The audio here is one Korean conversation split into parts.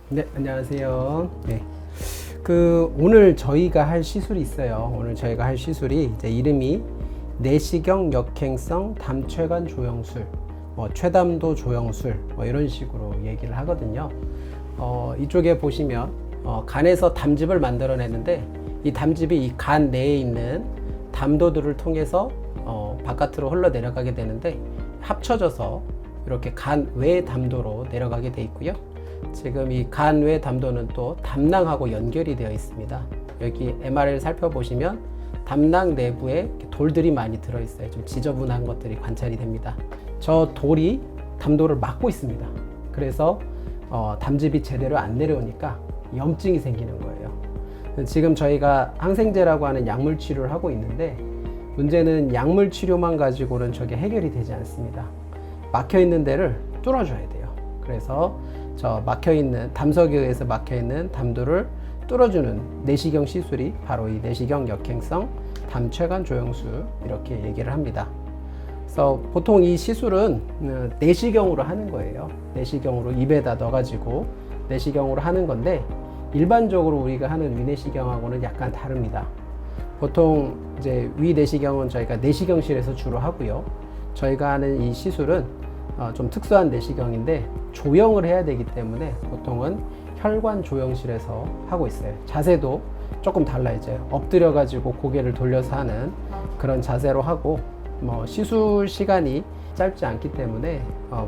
네, 안녕하세요. 네. 오늘 저희가 할 시술이 있어요. 오늘 저희가 할 시술이 이제 이름이 내시경 역행성 담최관 조영술, 최담도 조영술, 이런 식으로 얘기를 하거든요. 이쪽에 보시면, 간에서 담즙을 만들어내는데, 이 담즙이 이 간 내에 있는 담도들을 통해서, 바깥으로 흘러내려가게 되는데, 합쳐져서 이렇게 간 외 담도로 내려가게 돼 있고요. 지금 이 간 외 담도는 또 담낭하고 연결이 되어 있습니다. 여기 MR을 살펴보시면 담낭 내부에 돌들이 많이 들어있어요. 좀 지저분한 것들이 관찰이 됩니다. 저 돌이 담도를 막고 있습니다. 그래서 담즙이 제대로 안 내려오니까 염증이 생기는 거예요. 지금 저희가 항생제라고 하는 약물 치료를 하고 있는데, 문제는 약물 치료만 가지고는 저게 해결이 되지 않습니다. 막혀있는 데를 뚫어줘야 돼요. 그래서 저 막혀있는, 담석에 의해서 막혀있는 담도를 뚫어주는 내시경 시술이 바로 이 내시경 역행성 담최관 조영술, 이렇게 얘기를 합니다. 그래서 보통 이 시술은 내시경으로 하는 거예요. 내시경으로 입에다 넣어가지고 내시경으로 하는 건데, 일반적으로 우리가 하는 위내시경하고는 약간 다릅니다. 보통 이제 위내시경은 저희가 내시경실에서 주로 하고요. 저희가 하는 이 시술은 좀 특수한 내시경인데 조영을 해야 되기 때문에 보통은 혈관 조영실에서 하고 있어요. 자세도 조금 달라요. 이제 엎드려 가지고 고개를 돌려서 하는 그런 자세로 하고, 시술 시간이 짧지 않기 때문에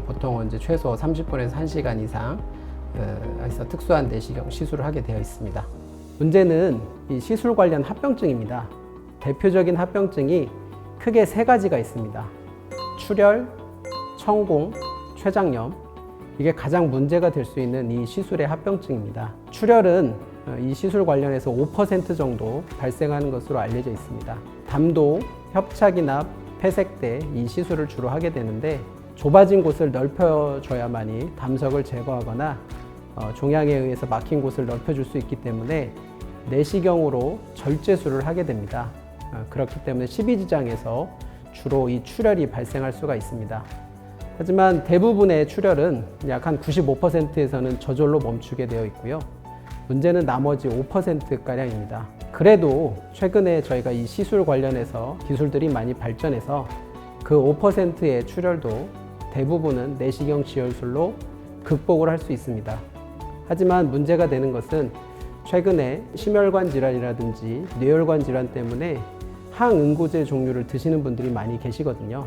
보통은 이제 최소 30분에서 1시간 이상 해서 특수한 내시경 시술을 하게 되어 있습니다. 문제는 이 시술 관련 합병증입니다. 대표적인 합병증이 크게 세 가지가 있습니다. 출혈, 천공, 췌장염. 이게 가장 문제가 될 수 있는 이 시술의 합병증입니다. 출혈은 이 시술 관련해서 5% 정도 발생하는 것으로 알려져 있습니다. 담도, 협착이나 폐색 때 이 시술을 주로 하게 되는데, 좁아진 곳을 넓혀줘야만이 담석을 제거하거나 종양에 의해서 막힌 곳을 넓혀줄 수 있기 때문에 내시경으로 절제술을 하게 됩니다. 그렇기 때문에 십이지장에서 주로 이 출혈이 발생할 수가 있습니다. 하지만 대부분의 출혈은 약 한 95%에서는 저절로 멈추게 되어 있고요. 문제는 나머지 5%가량입니다. 그래도 최근에 저희가 이 시술 관련해서 기술들이 많이 발전해서 그 5%의 출혈도 대부분은 내시경 지혈술로 극복을 할 수 있습니다. 하지만 문제가 되는 것은 최근에 심혈관 질환이라든지 뇌혈관 질환 때문에 항응고제 종류를 드시는 분들이 많이 계시거든요.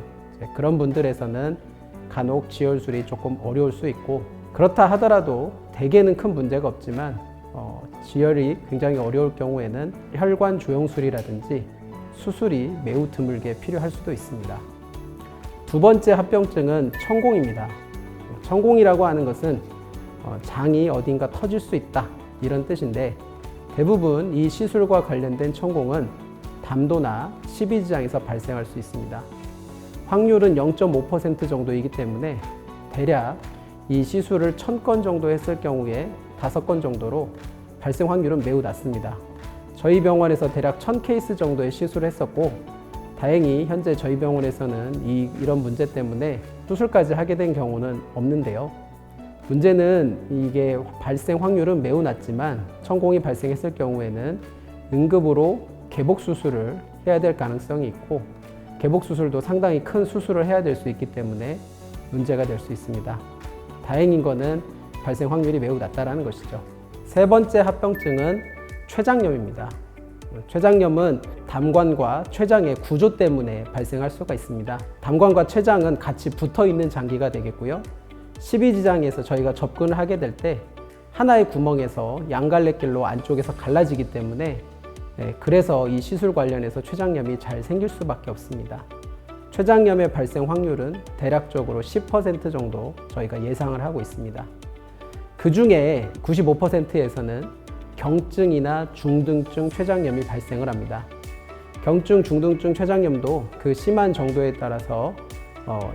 그런 분들에서는 간혹 지혈술이 조금 어려울 수 있고, 그렇다 하더라도 대개는 큰 문제가 없지만 지혈이 굉장히 어려울 경우에는 혈관 조영술이라든지 수술이 매우 드물게 필요할 수도 있습니다. 두 번째 합병증은 천공입니다. 천공이라고 하는 것은 장이 어딘가 터질 수 있다, 이런 뜻인데, 대부분 이 시술과 관련된 천공은 담도나 십이지장에서 발생할 수 있습니다. 확률은 0.5% 정도이기 때문에 대략 이 시술을 1000건 정도 했을 경우에 5건 정도로 발생 확률은 매우 낮습니다. 저희 병원에서 대략 1000케이스 정도의 시술을 했었고, 다행히 현재 저희 병원에서는 이런 문제 때문에 수술까지 하게 된 경우는 없는데요. 문제는 이게 발생 확률은 매우 낮지만 천공이 발생했을 경우에는 응급으로 개복 수술을 해야 될 가능성이 있고, 개복 수술도 상당히 큰 수술을 해야 될 수 있기 때문에 문제가 될 수 있습니다. 다행인 거는 발생 확률이 매우 낮다는 것이죠. 세 번째 합병증은 췌장염입니다. 췌장염은 담관과 췌장의 구조 때문에 발생할 수가 있습니다. 담관과 췌장은 같이 붙어 있는 장기가 되겠고요. 십이지장에서 저희가 접근을 하게 될 때 하나의 구멍에서 양갈래길로 안쪽에서 갈라지기 때문에, 그래서 이 시술 관련해서 췌장염이 잘 생길 수밖에 없습니다. 췌장염의 발생 확률은 대략적으로 10% 정도 저희가 예상을 하고 있습니다. 그 중에 95%에서는 경증이나 중등증 췌장염이 발생을 합니다. 경증, 중등증 췌장염도 그 심한 정도에 따라서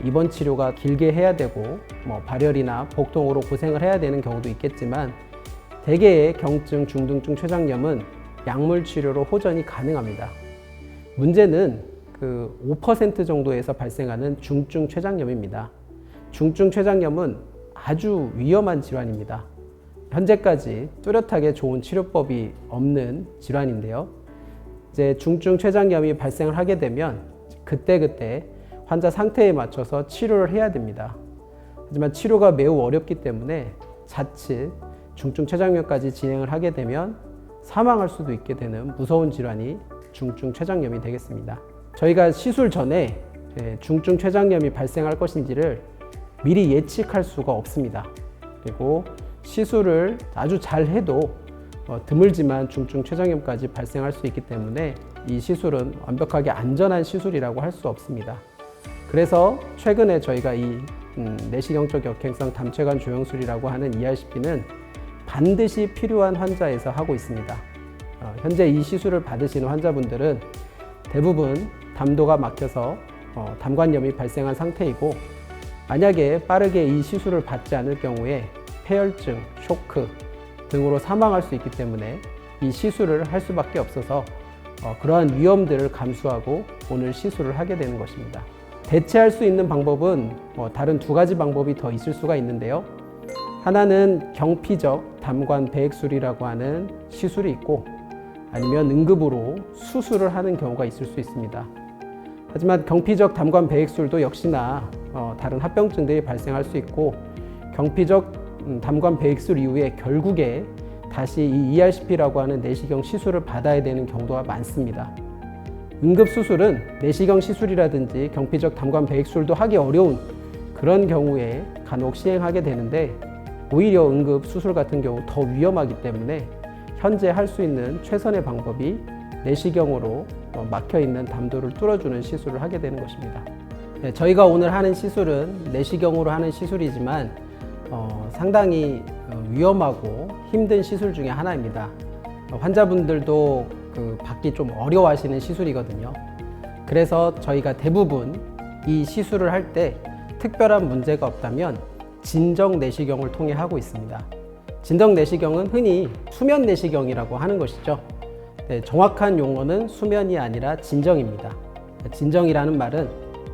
입원 치료가 길게 해야 되고, 발열이나 복통으로 고생을 해야 되는 경우도 있겠지만, 대개의 경증, 중등증 췌장염은 약물 치료로 호전이 가능합니다. 문제는 그 5% 정도에서 발생하는 중증 췌장염입니다. 중증 췌장염은 아주 위험한 질환입니다. 현재까지 뚜렷하게 좋은 치료법이 없는 질환인데요. 이제 중증 췌장염이 발생을 하게 되면 그때그때 환자 상태에 맞춰서 치료를 해야 됩니다. 하지만 치료가 매우 어렵기 때문에 자칫 중증 췌장염까지 진행을 하게 되면 사망할 수도 있게 되는 무서운 질환이 중증 췌장염이 되겠습니다. 저희가 시술 전에 중증 췌장염이 발생할 것인지를 미리 예측할 수가 없습니다. 그리고 시술을 아주 잘 해도 드물지만 중증 췌장염까지 발생할 수 있기 때문에 이 시술은 완벽하게 안전한 시술이라고 할 수 없습니다. 그래서 최근에 저희가 이 내시경적 역행성 담체관 조영술이라고 하는 ERCP는 반드시 필요한 환자에서 하고 있습니다. 현재 이 시술을 받으시는 환자분들은 대부분 담도가 막혀서 담관염이 발생한 상태이고, 만약에 빠르게 이 시술을 받지 않을 경우에 폐혈증, 쇼크 등으로 사망할 수 있기 때문에 이 시술을 할 수밖에 없어서 그러한 위험들을 감수하고 오늘 시술을 하게 되는 것입니다. 대체할 수 있는 방법은 다른 두 가지 방법이 더 있을 수가 있는데요. 하나는 경피적 담관 배액술이라고 하는 시술이 있고, 아니면 응급으로 수술을 하는 경우가 있을 수 있습니다. 하지만 경피적 담관 배액술도 역시나 다른 합병증들이 발생할 수 있고, 경피적 담관 배액술 이후에 결국에 다시 이 ERCP라고 하는 내시경 시술을 받아야 되는 경우가 많습니다. 응급수술은 내시경 시술이라든지 경피적 담관 배액술도 하기 어려운 그런 경우에 간혹 시행하게 되는데, 오히려 응급수술 같은 경우 더 위험하기 때문에 현재 할 수 있는 최선의 방법이 내시경으로 막혀있는 담도를 뚫어주는 시술을 하게 되는 것입니다. 네, 저희가 오늘 하는 시술은 내시경으로 하는 시술이지만 상당히 위험하고 힘든 시술 중에 하나입니다. 환자분들도 받기 좀 어려워하시는 시술이거든요. 그래서 저희가 대부분 이 시술을 할 때 특별한 문제가 없다면 진정 내시경을 통해 하고 있습니다. 진정 내시경은 흔히 수면 내시경이라고 하는 것이죠. 네, 정확한 용어는 수면이 아니라 진정입니다. 진정이라는 말은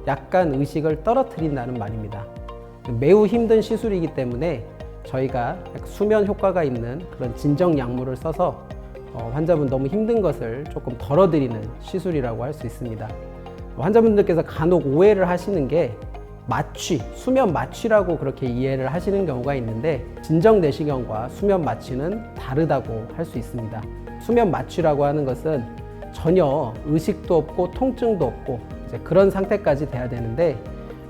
약간 의식을 떨어뜨린다는 말입니다. 매우 힘든 시술이기 때문에 저희가 수면 효과가 있는 그런 진정 약물을 써서 환자분 너무 힘든 것을 조금 덜어드리는 시술이라고 할 수 있습니다. 환자분들께서 간혹 오해를 하시는 게 수면 마취라고 그렇게 이해를 하시는 경우가 있는데, 진정 내시경과 수면 마취는 다르다고 할 수 있습니다. 수면 마취라고 하는 것은 전혀 의식도 없고 통증도 없고 이제 그런 상태까지 돼야 되는데,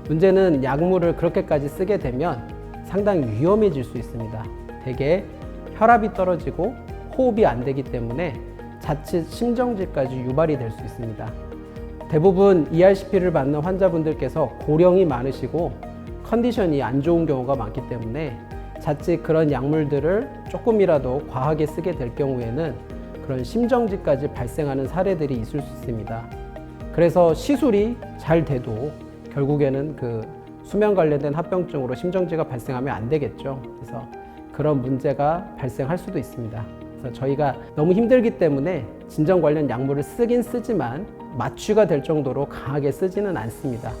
문제는 약물을 그렇게까지 쓰게 되면 상당히 위험해질 수 있습니다. 대개 혈압이 떨어지고 호흡이 안 되기 때문에 자칫 심정지까지 유발이 될 수 있습니다. 대부분 ERCP를 받는 환자분들께서 고령이 많으시고 컨디션이 안 좋은 경우가 많기 때문에 자칫 그런 약물들을 조금이라도 과하게 쓰게 될 경우에는 그런 심정지까지 발생하는 사례들이 있을 수 있습니다. 그래서 시술이 잘 돼도 결국에는 수면 관련된 합병증으로 심정지가 발생하면 안 되겠죠. 그래서 그런 문제가 발생할 수도 있습니다. 그래서 저희가 너무 힘들기 때문에 진정 관련 약물을 쓰긴 쓰지만 마취가 될 정도로 강하게 쓰지는 않습니다.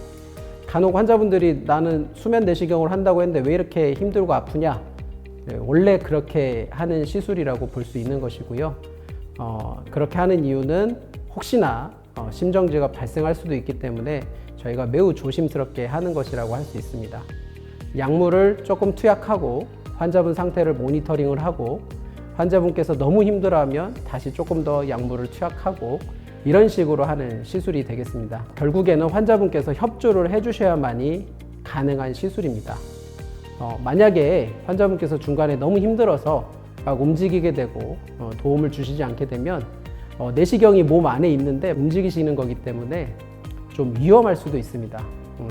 간혹 환자분들이 나는 수면 내시경을 한다고 했는데 왜 이렇게 힘들고 아프냐? 네, 원래 그렇게 하는 시술이라고 볼 수 있는 것이고요. 그렇게 하는 이유는 혹시나 심정지가 발생할 수도 있기 때문에 저희가 매우 조심스럽게 하는 것이라고 할 수 있습니다. 약물을 조금 투약하고 환자분 상태를 모니터링을 하고, 환자분께서 너무 힘들어하면 다시 조금 더 약물을 투약하고, 이런 식으로 하는 시술이 되겠습니다. 결국에는 환자분께서 협조를 해주셔야만이 가능한 시술입니다. 만약에 환자분께서 중간에 너무 힘들어서 막 움직이게 되고 도움을 주시지 않게 되면 내시경이 몸 안에 있는데 움직이시는 거기 때문에 좀 위험할 수도 있습니다.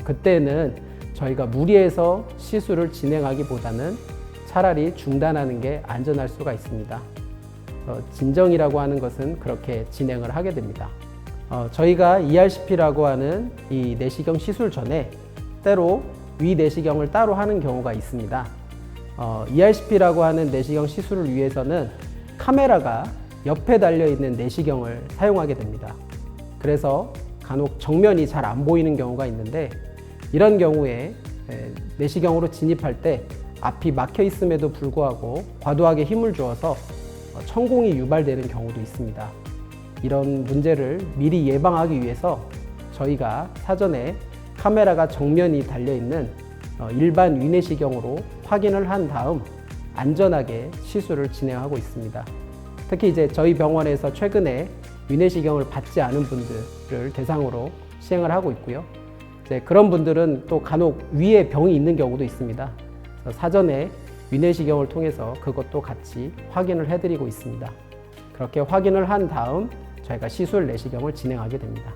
그때는 저희가 무리해서 시술을 진행하기보다는 차라리 중단하는 게 안전할 수가 있습니다. 진정이라고 하는 것은 그렇게 진행을 하게 됩니다. 저희가 ERCP라고 하는 이 내시경 시술 전에 때로 위 내시경을 따로 하는 경우가 있습니다. ERCP라고 하는 내시경 시술을 위해서는 카메라가 옆에 달려있는 내시경을 사용하게 됩니다. 그래서 간혹 정면이 잘 안 보이는 경우가 있는데, 이런 경우에 내시경으로 진입할 때 앞이 막혀 있음에도 불구하고 과도하게 힘을 주어서 천공이 유발되는 경우도 있습니다. 이런 문제를 미리 예방하기 위해서 저희가 사전에 카메라가 정면이 달려있는 일반 위내시경으로 확인을 한 다음 안전하게 시술을 진행하고 있습니다. 특히 이제 저희 병원에서 최근에 위내시경을 받지 않은 분들을 대상으로 시행을 하고 있고요. 이제 그런 분들은 또 간혹 위에 병이 있는 경우도 있습니다. 사전에 위내시경을 통해서 그것도 같이 확인을 해드리고 있습니다. 그렇게 확인을 한 다음 저희가 시술 내시경을 진행하게 됩니다.